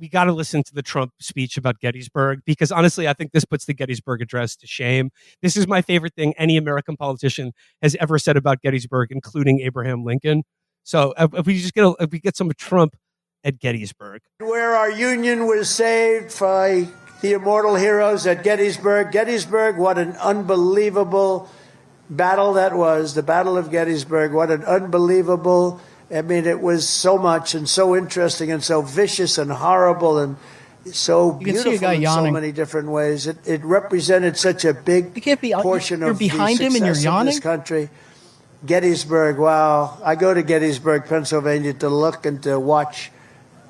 we got to listen to the Trump speech about Gettysburg, because honestly, I think this puts the Gettysburg Address to shame. This is my favorite thing any American politician has ever said about Gettysburg, including Abraham Lincoln. So if we get some Trump at Gettysburg, where our union was saved by the immortal heroes at Gettysburg. Gettysburg, what an unbelievable battle that was. The Battle of Gettysburg, what an unbelievable. I mean, it was so much and so interesting and so vicious and horrible and so beautiful in so many different ways. It represented such a big portion of the success of this country. Gettysburg, wow. I go to Gettysburg, Pennsylvania to look and to watch.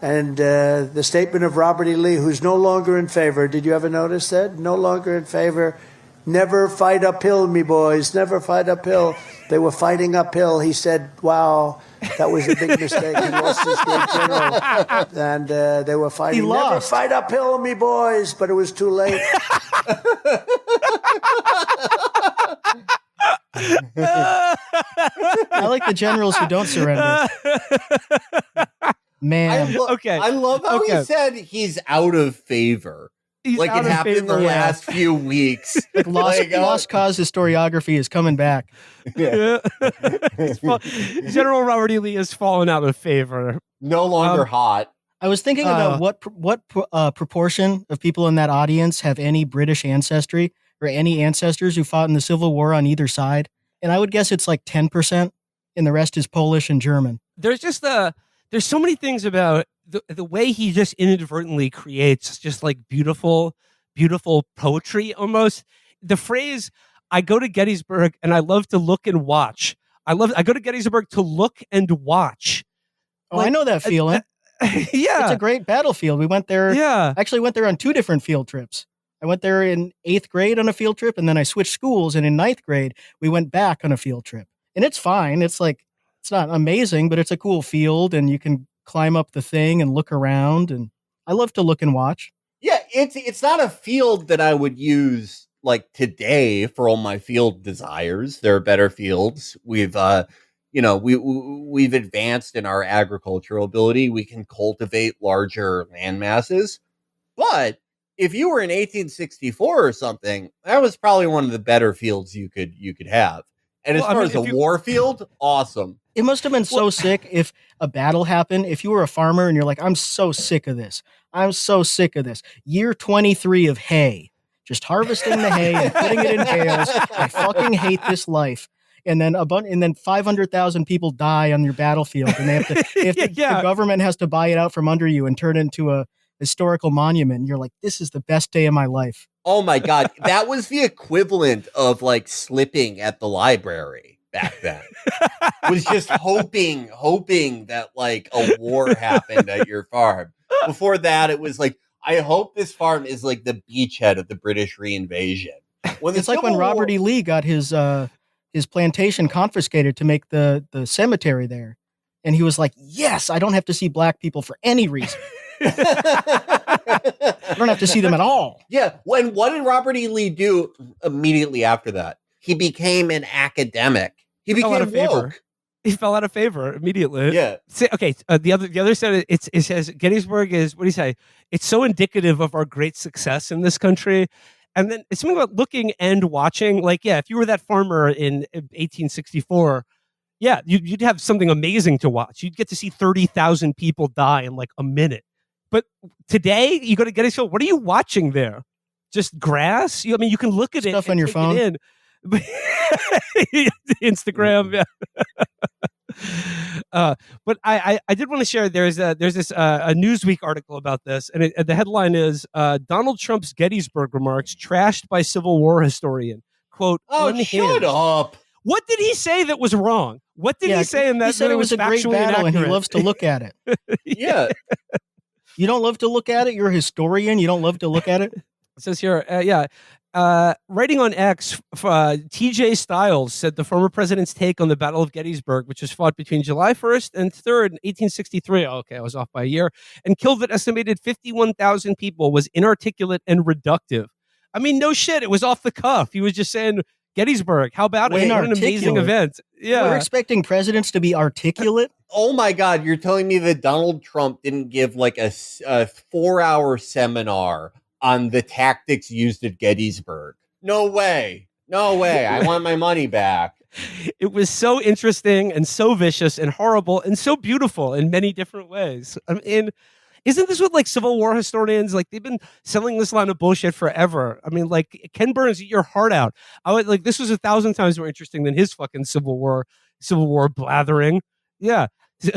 And the statement of Robert E. Lee, who's no longer in favor. Did you ever notice that? No longer in favor. Never fight uphill, me boys. Never fight uphill. They were fighting uphill. He said, wow, that was a big mistake. He lost his great general. And they were fighting. He lost. Never fight uphill, me boys. But it was too late. I like the generals who don't surrender. Man. I love how he said he's out of favor. He's like it happened in the last few weeks. Like Lost Cause historiography is coming back. Yeah. General Robert E. Lee has fallen out of favor. No longer hot. I was thinking about what proportion of people in that audience have any British ancestry or any ancestors who fought in the Civil War on either side. And I would guess it's like 10%, and the rest is Polish and German. There's just there's so many things about the way he just inadvertently creates just like beautiful poetry almost. The phrase, I go to Gettysburg and I love to look and watch. I go to Gettysburg to look and watch. Oh, I know that feeling. Yeah. It's a great battlefield. We went there. Yeah. Actually went there on 2 different field trips. I went there in 8th grade on a field trip, and then I switched schools. And in 9th grade, we went back on a field trip. And it's fine. It's not amazing, but it's a cool field, and you can climb up the thing and look around. And I love to look and watch. Yeah, it's not a field that I would use like today for all my field desires. There are better fields. We've we've advanced in our agricultural ability. We can cultivate larger land masses. But if you were in 1864 or something, that was probably one of the better fields you could have. And as far as a war field, awesome. It must have been so sick if a battle happened. If you were a farmer and you're like, I'm so sick of this. I'm so sick of this. Year 23 of hay. Just harvesting the hay and putting it in bales. I fucking hate this life. And then 500,000 people die on your battlefield, and they have to, the government has to buy it out from under you and turn it into a historical monument. And you're like, this is the best day of my life. Oh my God. That was the equivalent of like slipping at the library back then. Was just hoping that like a war happened at your farm. Before that, it was like, I hope this farm is like the beachhead of the British reinvasion. It's like when Robert E. Lee got his plantation confiscated to make the cemetery there. And he was like, yes, I don't have to see black people for any reason. I don't have to see them at all. Yeah. What did Robert E. Lee do immediately after that? He became an academic. He became woke. He fell out of favor immediately. Yeah. The other side, it says Gettysburg is, what do you say? It's so indicative of our great success in this country. And then it's something about looking and watching. Like, yeah, if you were that farmer in 1864, yeah, you'd have something amazing to watch. You'd get to see 30,000 people die in like a minute. But today, you go to Gettysburg, what are you watching there? Just grass? You can look at stuff on your phone. Instagram, yeah. But I did want to share. There's this a Newsweek article about this, and the headline is Donald Trump's Gettysburg remarks trashed by Civil War historian. Quote, unhinged. Shut up. What did he say that was wrong? What did he say in that? He said it was a great battle, and he loves to look at it. Yeah. You don't love to look at it? You're a historian. You don't love to look at it? It says here, writing on X, TJ Stiles said the former president's take on the Battle of Gettysburg, which was fought between July 1st and 3rd in 1863, okay, I was off by a year, and killed an estimated 51,000 people, was inarticulate and reductive. I mean, no shit, it was off the cuff. He was just saying, Gettysburg. How about it? What an amazing Inarticulate. event. We're Yeah. expecting presidents to be articulate. Oh my God, you're telling me that Donald Trump didn't give like a 4-hour seminar on the tactics used at Gettysburg? No way. No way. I want my money back. It was so interesting and so vicious and horrible and so beautiful in many different ways. I mean, isn't this what like Civil War historians like? They've been selling this line of bullshit forever. I mean, like Ken Burns, eat your heart out. I would like this was 1,000 times more interesting than his fucking Civil War blathering. Yeah,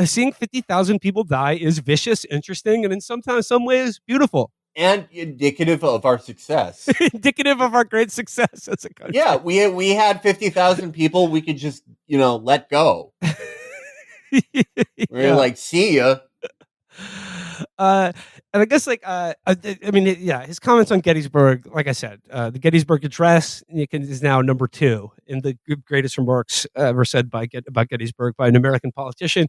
seeing 50,000 people die is vicious, interesting, and in sometimes some ways beautiful. And indicative of our success. Indicative of our great success as a country. Yeah, we had 50,000 people we could just, let go. We're like, see ya. And I guess his comments on Gettysburg, like I said, the Gettysburg Address is now number 2 in the greatest remarks ever said about Gettysburg by an American politician.